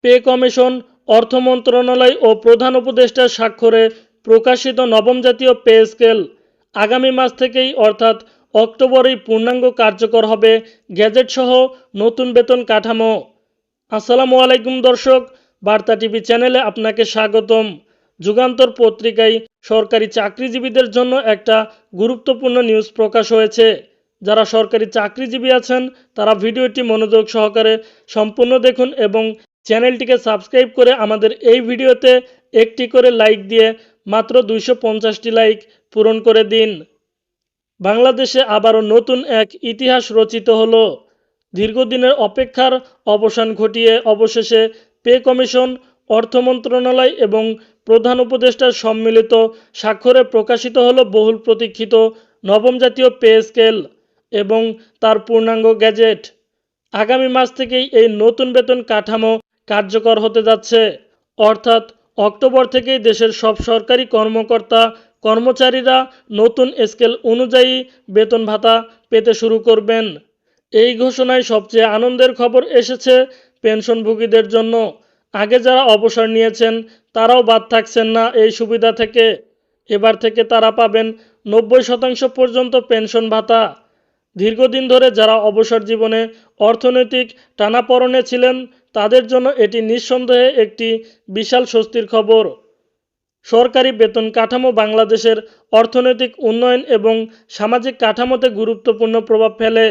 Pay commission, অর্থ মন্ত্রণালয় ও প্রধান উপদেষ্টার স্বাক্ষরে প্রকাশিত নবম জাতীয় পে স্কেল আগামী মাস থেকেই অর্থাৎ অক্টোবরেই পূর্ণাঙ্গ কার্যকর হবে গ্যাজেটসহ নতুন বেতন কাঠামো। আসসালামু আলাইকুম দর্শক, বার্তা টিভি চ্যানেলে আপনাকে স্বাগতম। যুগান্তর পত্রিকায় সরকারি চাকরিজীবীদের জন্য একটা গুরুত্বপূর্ণ নিউজ প্রকাশ হয়েছে। যারা সরকারি চাকরিজীবী আছেন তারা ভিডিওটি মনোযোগ সহকারে সম্পূর্ণ দেখুন এবং চ্যানেলটিকে সাবস্ক্রাইব করে আমাদের এই ভিডিওতে একটি করে লাইক দিয়ে মাত্র 250টি লাইক পূরণ করে দিন। বাংলাদেশে আবারও নতুন এক ইতিহাস রচিত হলো। দীর্ঘদিনের অপেক্ষার অবসান ঘটিয়ে অবশেষে পে কমিশন, অর্থ মন্ত্রণালয় এবং প্রধান উপদেষ্টার সম্মিলিত স্বাক্ষরে প্রকাশিত হলো বহুল প্রতীক্ষিত নবম জাতীয় পে স্কেল এবং তার পূর্ণাঙ্গ গ্যাজেট। আগামী মাস থেকেই এই নতুন বেতন কাঠামো কার্যকর হতে যাচ্ছে, অর্থাৎ অক্টোবর থেকেই দেশের সব সরকারি কর্মকর্তা কর্মচারীরা নতুন স্কেল অনুযায়ী বেতন ভাতা পেতে শুরু করবেন। এই ঘোষণায় সবচেয়ে আনন্দের খবর এসেছে পেনশনভোগীদের জন্য। আগে যারা অবসর নিয়েছেন তারাও বাদ থাকছেন না এই সুবিধা থেকে। এবার থেকে তারা পাবেন 90% পর্যন্ত পেনশন ভাতা। দীর্ঘদিন ধরে যারা অবসর জীবনে অর্থনৈতিক টানাপোড়েনে ছিলেন তাদের জন্য এটি নিঃসন্দেহে একটি বিশাল স্বস্তির খবর। সরকারি বেতন কাঠামো বাংলাদেশের অর্থনৈতিক উন্নয়ন এবং সামাজিক কাঠামোতে গুরুত্বপূর্ণ প্রভাব ফেলে।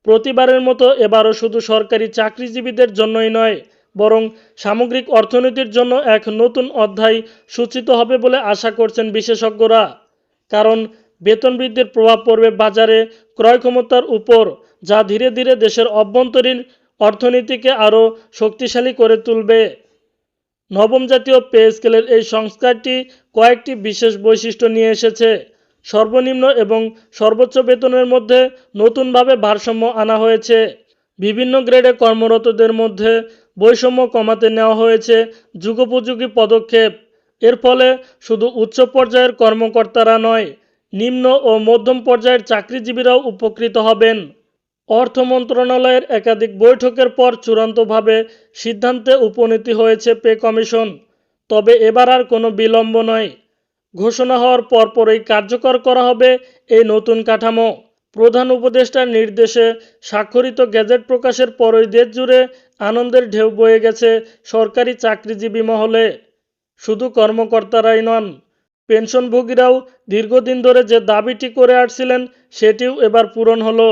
প্রতিবারের মতো এবারও শুধু সরকারি চাকরিজীবীদের জন্যই নয়, বরং সামগ্রিক অর্থনীতির জন্য এক নতুন অধ্যায় সূচিত হবে বলে আশা করছেন বিশেষজ্ঞরা। কারণ বেতন বৃদ্ধির প্রভাব পড়বে বাজারে ক্রয় ক্ষমতার উপর, যা ধীরে ধীরে দেশের অভ্যন্তরীণ অর্থনীতিকে আরও শক্তিশালী করে তুলবে। নবম জাতীয় পে স্কেলের এই সংস্কারটি কয়েকটি বিশেষ বৈশিষ্ট্য নিয়ে এসেছে। সর্বনিম্ন এবং সর্বোচ্চ বেতনের মধ্যে নতুনভাবে ভারসাম্য আনা হয়েছে। বিভিন্ন গ্রেডে কর্মরতদের মধ্যে বৈষম্য কমাতে নেওয়া হয়েছে যুগোপযোগী পদক্ষেপ। এর ফলে শুধু উচ্চ পর্যায়ের কর্মকর্তারা নয়, নিম্ন ও মধ্যম পর্যায়ের চাকরিজীবীরাও উপকৃত হবেন। অর্থ মন্ত্রণালয়ের একাধিক বৈঠকের পর চূড়ান্তভাবে সিদ্ধান্তে উপনীত হয়েছে পে কমিশন। তবে এবার আর কোনো বিলম্ব নয়। ঘোষণা হওয়ার পরপরই কার্যকর করা হবে এই নতুন কাঠামো। প্রধান উপদেষ্টার নির্দেশে স্বাক্ষরিত গ্যাজেট প্রকাশের পরই দেশ জুড়ে আনন্দের ঢেউ বয়ে গেছে সরকারি চাকরিজীবী মহলে। শুধু কর্মকর্তারাই নন, পেনশনভোগীরাও দীর্ঘদিন ধরে যে দাবিটি করে আসছিলেন সেটিও এবার পূরণ হলো।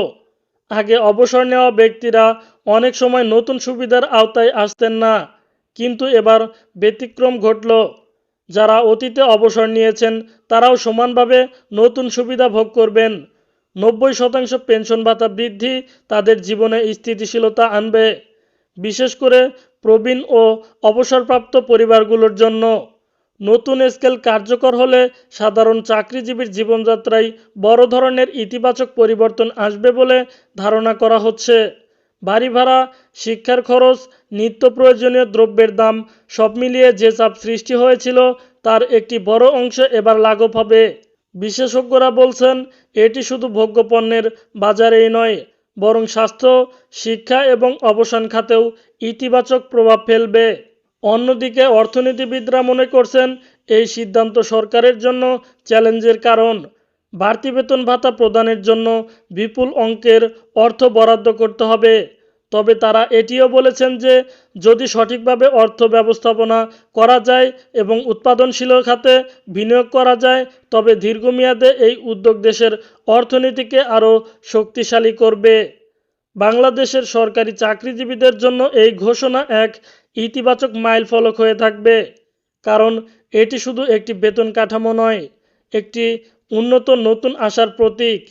আগে অবসর নেওয়া ব্যক্তিরা অনেক সময় নতুন সুবিধার আওতায় আসতেন না, কিন্তু এবার ব্যতিক্রম ঘটল। যারা অতীতে অবসর নিয়েছেন তারাও সমানভাবে নতুন সুবিধা ভোগ করবেন। 90% পেনশন ভাতা বৃদ্ধি তাদের জীবনে স্থিতিশীলতা আনবে, বিশেষ করে প্রবীণ ও অবসরপ্রাপ্ত পরিবারগুলোর জন্য। নতুন স্কেল কার্যকর হলে সাধারণ চাকরিজীবীর জীবনযাত্রায় বড় ধরনের ইতিবাচক পরিবর্তন আসবে বলে ধারণা করা হচ্ছে। বাড়ি ভাড়া, শিক্ষার খরচ, নিত্য প্রয়োজনীয় দ্রব্যের দাম সব মিলিয়ে যে চাপ সৃষ্টি হয়েছিল তার একটি বড় অংশ এবার লাঘব হবে। বিশেষজ্ঞরা বলছেন এটি শুধু ভোগ্যপণ্যের বাজারেই নয়, বরং স্বাস্থ্য, শিক্ষা এবং অবসর খাতেও ইতিবাচক প্রভাব ফেলবে। অন্যদিকে অর্থনীতিবিদরা মনে করছেন এই সিদ্ধান্ত সরকারের জন্য চ্যালেঞ্জের কারণ। বাড়তি বেতন ভাতা প্রদানের জন্য বিপুল অঙ্কের অর্থ বরাদ্দ করতে হবে। তবে তারা এটিও বলেছেন যে যদি সঠিকভাবে অর্থ ব্যবস্থাপনা করা যায় এবং উৎপাদনশীল খাতে বিনিয়োগ করা যায় তবে দীর্ঘমেয়াদে এই উদ্যোগ দেশের অর্থনীতিকে আরও শক্তিশালী করবে। বাংলাদেশের সরকারি চাকরিজীবীদের জন্য এই ঘোষণা এক ইতিবাচক মাইলফলক হয়ে থাকবে, কারণ এটি শুধু একটি বেতন কাঠামো নয়, একটি উন্নত নতুন আশার প্রতীক,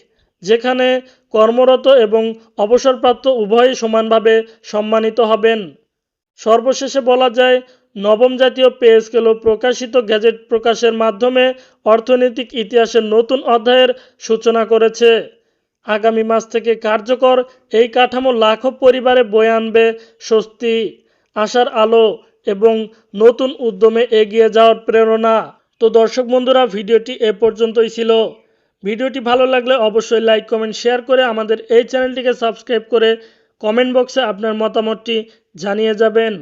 যেখানে কর্মরত এবং অবসরপ্রাপ্ত উভয়ই সমানভাবে সম্মানিত হবেন। সর্বশেষে বলা যায়, নবম জাতীয় পে স্কেল ও প্রকাশিত গ্যাজেট প্রকাশের মাধ্যমে অর্থনৈতিক ইতিহাসের নতুন অধ্যায়ের সূচনা করেছে। আগামী মাস থেকে কার্যকর এই কাঠামো লাখো পরিবারে বয়ে আনবে স্বস্তি, আশার আলো এবং নতুন উদ্যমে এগিয়ে যাওয়ার প্রেরণা। তো দর্শক বন্ধুরা, ভিডিওটি এ পর্যন্তই ছিল। ভিডিওটি ভালো লাগলে অবশ্যই লাইক, কমেন্ট, শেয়ার করে আমাদের এই চ্যানেলটিকে সাবস্ক্রাইব করে কমেন্ট বক্সে আপনার মতামতটি জানিয়ে যাবেন।